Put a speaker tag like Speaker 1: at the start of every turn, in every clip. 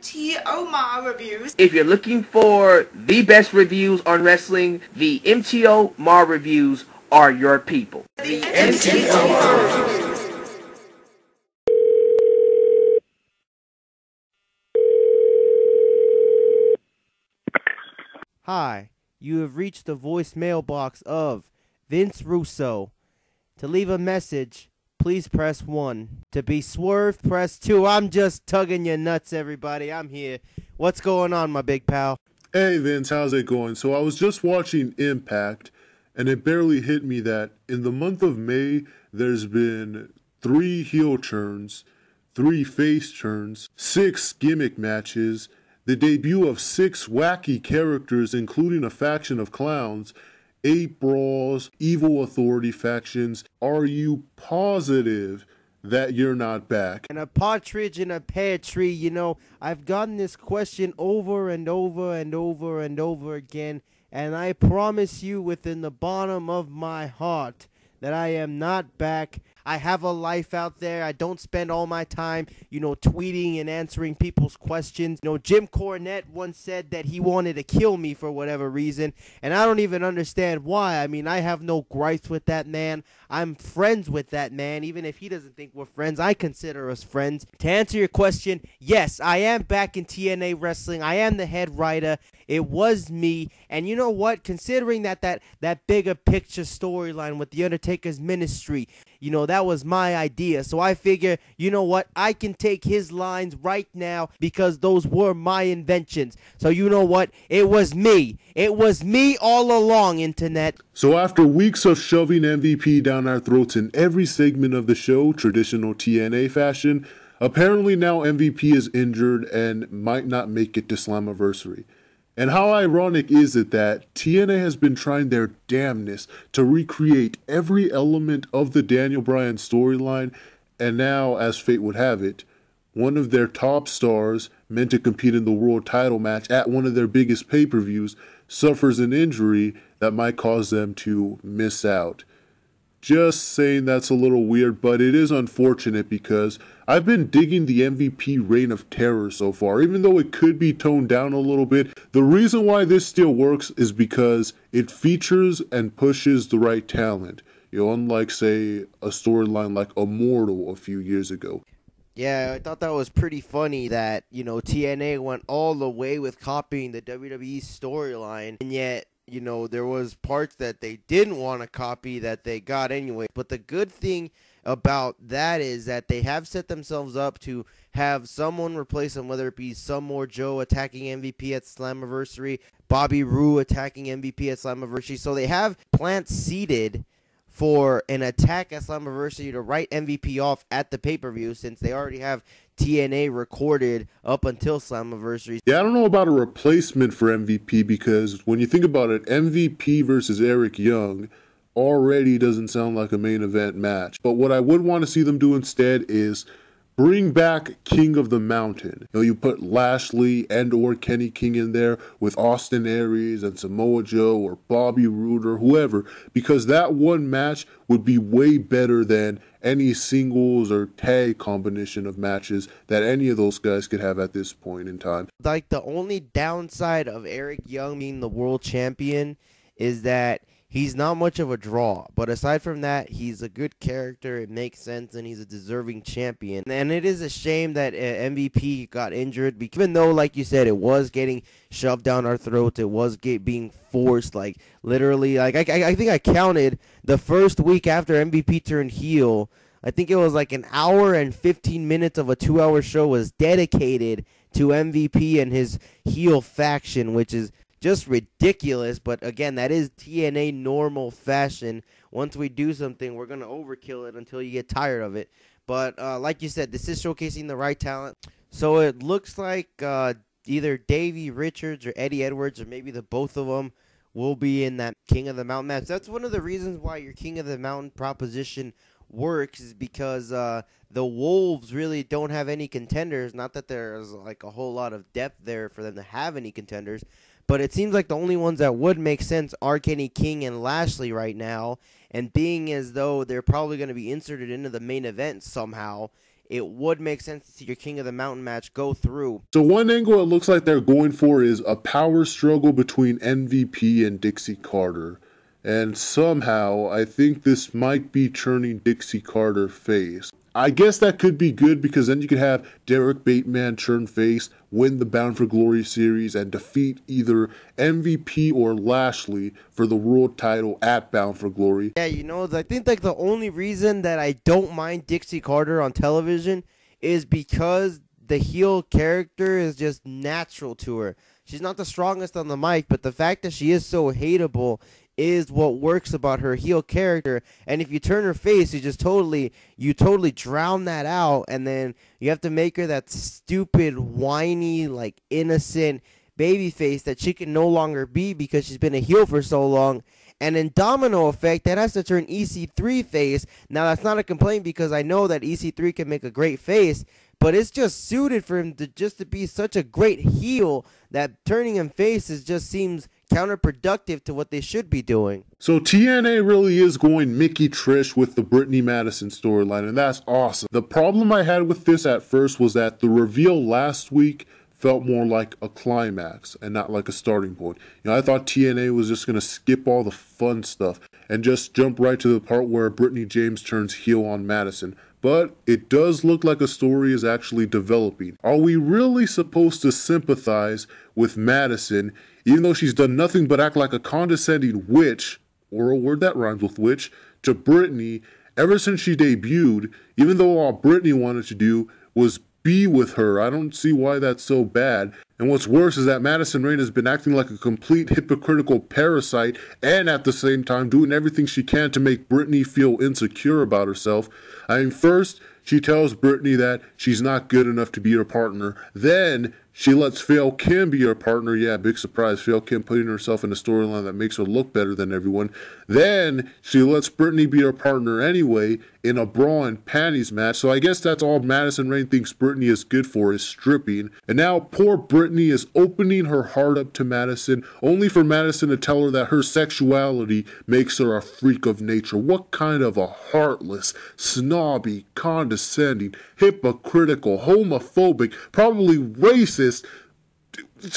Speaker 1: MTO reviews.
Speaker 2: If you're looking for the best reviews on wrestling, the MTO reviews are your people.
Speaker 1: The MTO reviews.
Speaker 3: Hi, you have reached the voicemail box of Vince Russo. To leave a message, please press 1. To be swerved, press 2. I'm just tugging your nuts, everybody. I'm here. What's going on, my big pal?
Speaker 4: Hey Vince, how's it going? So I was just watching Impact, and it barely hit me that in the month of May, there's been 3 heel turns, 3 face turns, 6 gimmick matches, the debut of 6 wacky characters, including a faction of clowns, 8 brawls, evil authority factions. Are you positive that you're not back?
Speaker 3: And a partridge in a pear tree, you know, I've gotten this question over and over and over and over again, and I promise you within the bottom of my heart that I am not back. I have a life out there. I don't spend all my time, tweeting and answering people's questions. Jim Cornette once said that he wanted to kill me for whatever reason, and I don't even understand why. I mean, I have no gripes with that man. I'm friends with that man. Even if he doesn't think we're friends, I consider us friends. To answer your question, yes, I am back in TNA Wrestling. I am the head writer. It was me. And you know what? Considering that bigger picture storyline with The Undertaker's ministry, that was my idea. So I figure, you know what? I can take his lines right now because those were my inventions. So you know what? It was me. It was me all along, Internet.
Speaker 4: So after weeks of shoving MVP down our throats in every segment of the show, traditional TNA fashion, apparently now MVP is injured and might not make it to Slammiversary. And how ironic is it that TNA has been trying their damnness to recreate every element of the Daniel Bryan storyline, and now, as fate would have it, one of their top stars, meant to compete in the world title match at one of their biggest pay-per-views, suffers an injury that might cause them to miss out. Just saying that's a little weird, but it is unfortunate because I've been digging the MVP reign of terror so far. Even though it could be toned down a little bit, the reason why this still works is because it features and pushes the right talent. Unlike, say, a storyline like Immortal a few years ago.
Speaker 3: Yeah, I thought that was pretty funny that, TNA went all the way with copying the WWE storyline, and yet, there was parts that they didn't want to copy that they got anyway. But the good thing about that is that they have set themselves up to have someone replace them, whether it be Samoa Joe attacking MVP at Slammiversary, Bobby Roode attacking MVP at Slammiversary. So they have plants seeded for an attack at Slammiversary to write MVP off at the pay-per-view, since they already have TNA recorded up until Slammiversary.
Speaker 4: Yeah, I don't know about a replacement for MVP, because when you think about it, MVP versus Eric Young already doesn't sound like a main event match. But what I would want to see them do instead is bring back King of the Mountain. You put Lashley and or Kenny King in there with Austin Aries and Samoa Joe or Bobby Roode or whoever, because that one match would be way better than any singles or tag combination of matches that any of those guys could have at this point in time.
Speaker 3: Like, the only downside of Eric Young being the world champion is that he's not much of a draw, but aside from that, he's a good character, it makes sense, and he's a deserving champion. And it is a shame that MVP got injured, even though, like you said, it was getting shoved down our throats, it was being forced, like, literally, like, I think I counted the first week after MVP turned heel, I think it was like an hour and 15 minutes of a 2-hour show was dedicated to MVP and his heel faction, which is just ridiculous. But again, that is TNA normal fashion. Once we do something, we're going to overkill it until you get tired of it. But like you said, this is showcasing the right talent. So it looks like either Davey Richards or Eddie Edwards, or maybe the both of them, will be in that King of the Mountain match. That's one of the reasons why your King of the Mountain proposition works, is because the Wolves really don't have any contenders. Not that there's like a whole lot of depth there for them to have any contenders, but it seems like the only ones that would make sense are Kenny King and Lashley right now. And being as though they're probably going to be inserted into the main event somehow, it would make sense to see your King of the Mountain match go through.
Speaker 4: So one angle it looks like they're going for is a power struggle between MVP and Dixie Carter. And somehow, I think this might be turning Dixie Carter face. I guess that could be good because then you could have Derek Bateman turn face, win the Bound for Glory series, and defeat either MVP or Lashley for the world title at Bound for Glory.
Speaker 3: Yeah, you know, I think like the only reason that I don't mind Dixie Carter on television is because the heel character is just natural to her. She's not the strongest on the mic, but the fact that she is so hateable is what works about her heel character. And if you turn her face, you totally drown that out, and then you have to make her that stupid, whiny, like innocent baby face that she can no longer be because she's been a heel for so long. And in domino effect, that has to turn EC3 face. Now that's not a complaint because I know that EC3 can make a great face, but it's just suited for him to be such a great heel that turning him face just seems counterproductive to what they should be doing.
Speaker 4: So TNA really is going Mickey Trish with the Brittany Madison storyline, and that's awesome. The problem I had with this at first was that the reveal last week felt more like a climax and not like a starting point. You know, I thought TNA was just going to skip all the fun stuff and just jump right to the part where Brittany James turns heel on Madison. But it does look like a story is actually developing. Are we really supposed to sympathize with Madison, even though she's done nothing but act like a condescending witch, or a word that rhymes with witch, to Brittany ever since she debuted, even though all Brittany wanted to do was be with her? I don't see why that's so bad. And what's worse is that Madison Rayne has been acting like a complete hypocritical parasite and at the same time doing everything she can to make Brittany feel insecure about herself. I mean, first, she tells Brittany that she's not good enough to be her partner. Then she lets Fail Kim be her partner. Yeah, big surprise. Fail Kim putting herself in a storyline that makes her look better than everyone. Then she lets Brittany be her partner anyway in a bra and panties match. So I guess that's all Madison Rayne thinks Brittany is good for, is stripping. And now poor Brittany is opening her heart up to Madison, only for Madison to tell her that her sexuality makes her a freak of nature. What kind of a heartless, snobby, condescending, hypocritical, homophobic, probably racist,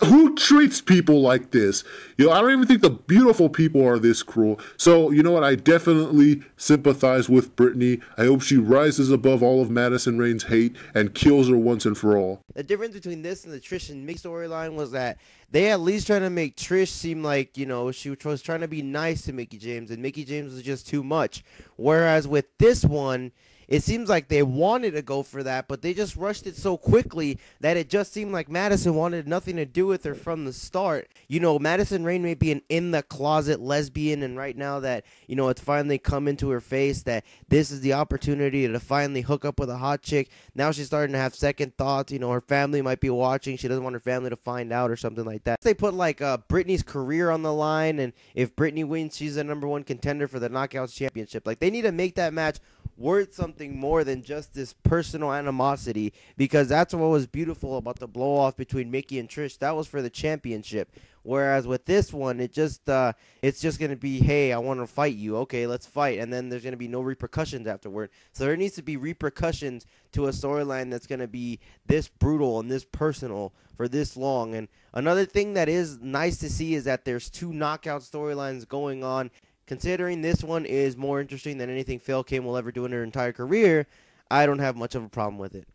Speaker 4: who treats people like this? You know, I don't even think the beautiful people are this cruel. So, you know what? I definitely sympathize with Brittany. I hope she rises above all of Madison Rayne's hate and kills her once and for all.
Speaker 3: The difference between this and the Trish and Mick storyline was that they at least trying to make Trish seem like, you know, she was trying to be nice to Mickie James, and Mickie James was just too much. Whereas with this one, it seems like they wanted to go for that, but they just rushed it so quickly that it just seemed like Madison wanted nothing to do with her from the start. You know, Madison Rayne may be an in-the-closet lesbian, and right now that, you know, it's finally come into her face that this is the opportunity to finally hook up with a hot chick. Now she's starting to have second thoughts. You know, her family might be watching. She doesn't want her family to find out or something like that. They put, like, Brittany's career on the line, and if Brittany wins, she's the #1 contender for the Knockouts Championship. Like, they need to make that match worth something more than just this personal animosity, because that's what was beautiful about the blow off between Mickie and Trish. That was for the championship. Whereas with this one, it's just going to be, hey, I want to fight you. Okay, let's fight. And then there's going to be no repercussions afterward. So there needs to be repercussions to a storyline that's going to be this brutal and this personal for this long. And another thing that is nice to see is that there's 2 knockout storylines going on. Considering this one is more interesting than anything Fail Kim will ever do in her entire career, I don't have much of a problem with it.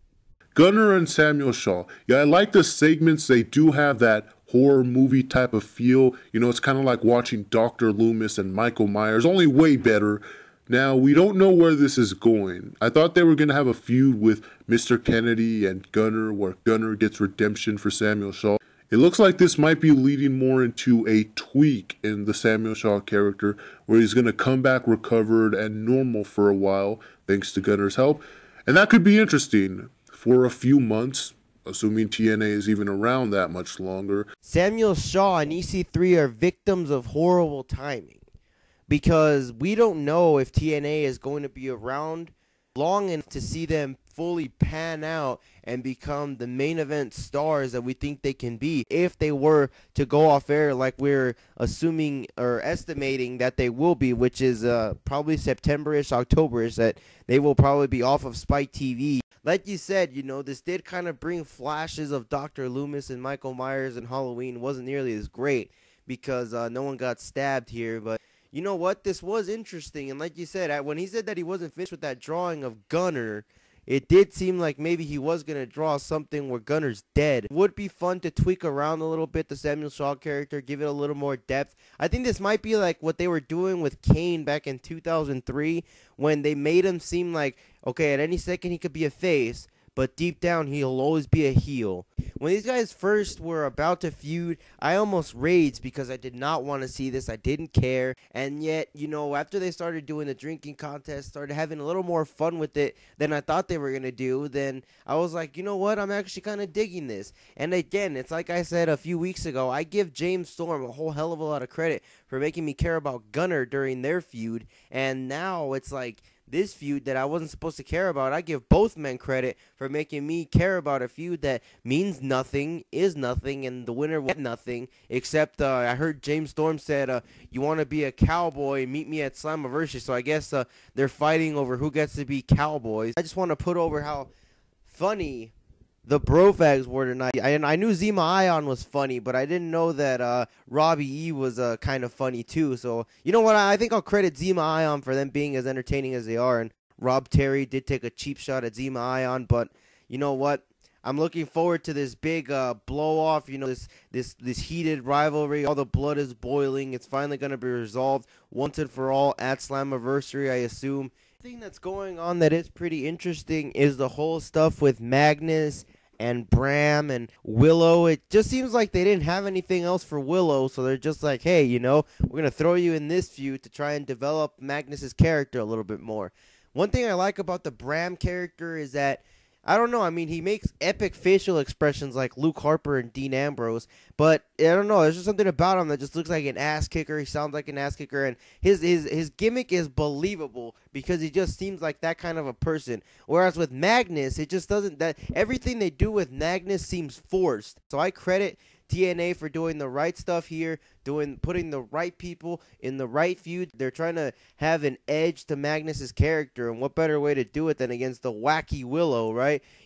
Speaker 4: Gunner and Samuel Shaw. Yeah, I like the segments. They do have that horror movie type of feel. You know, it's kind of like watching Dr. Loomis and Michael Myers, only way better. Now, we don't know where this is going. I thought they were going to have a feud with Mr. Kennedy and Gunner, where Gunner gets redemption for Samuel Shaw. It looks like this might be leading more into a tweak in the Samuel Shaw character, where he's going to come back recovered and normal for a while, thanks to Gunner's help. And that could be interesting for a few months, assuming TNA is even around that much longer.
Speaker 3: Samuel Shaw and EC3 are victims of horrible timing, because we don't know if TNA is going to be around long enough to see them fully pan out and become the main event stars that we think they can be if they were to go off air like we're assuming or estimating that they will be, which is probably September-ish, October-ish, that they will probably be off of Spike TV. like you said, this did kind of bring flashes of Dr. Loomis and Michael Myers, and Halloween wasn't nearly as great because no one got stabbed here. But you know what? This was interesting. And like you said, when he said that he wasn't finished with that drawing of Gunner, it did seem like maybe he was going to draw something where Gunner's dead. It would be fun to tweak around a little bit the Samuel Shaw character, give it a little more depth. I think this might be like what they were doing with Kane back in 2003 when they made him seem like, okay, at any second he could be a face, but deep down he'll always be a heel. When these guys first were about to feud, I almost raged because I did not want to see this. I didn't care. And yet, after they started doing the drinking contest, started having a little more fun with it than I thought they were going to do, then I was like, you know what? I'm actually kind of digging this. And again, it's like I said a few weeks ago, I give James Storm a whole hell of a lot of credit for making me care about Gunner during their feud. And now it's like, this feud that I wasn't supposed to care about, I give both men credit for making me care about a feud that means nothing, is nothing, and the winner will get nothing, except I heard James Storm said, you want to be a cowboy, meet me at Slammiversary, so I guess they're fighting over who gets to be cowboys. I just want to put over how funny the Brofags were tonight. I knew Zema Ion was funny, but I didn't know that Robbie E was kind of funny too. So, you know what? I think I'll credit Zema Ion for them being as entertaining as they are. And Rob Terry did take a cheap shot at Zema Ion, but you know what? I'm looking forward to this big blow-off, this heated rivalry. All the blood is boiling. It's finally going to be resolved once and for all at Slammiversary, I assume. The thing that's going on that is pretty interesting is the whole stuff with Magnus and Bram and Willow. It just seems like they didn't have anything else for Willow, so they're just like, hey, we're going to throw you in this feud to try and develop Magnus's character a little bit more. One thing I like about the Bram character is that, I don't know, I mean, he makes epic facial expressions like Luke Harper and Dean Ambrose, but I don't know, there's just something about him that just looks like an ass kicker. He sounds like an ass kicker, and his gimmick is believable because he just seems like that kind of a person. Whereas with Magnus, it just doesn't, that everything they do with Magnus seems forced. So I credit TNA for doing the right stuff here, putting the right people in the right feud. They're trying to have an edge to Magnus's character, and what better way to do it than against the wacky Willow, right?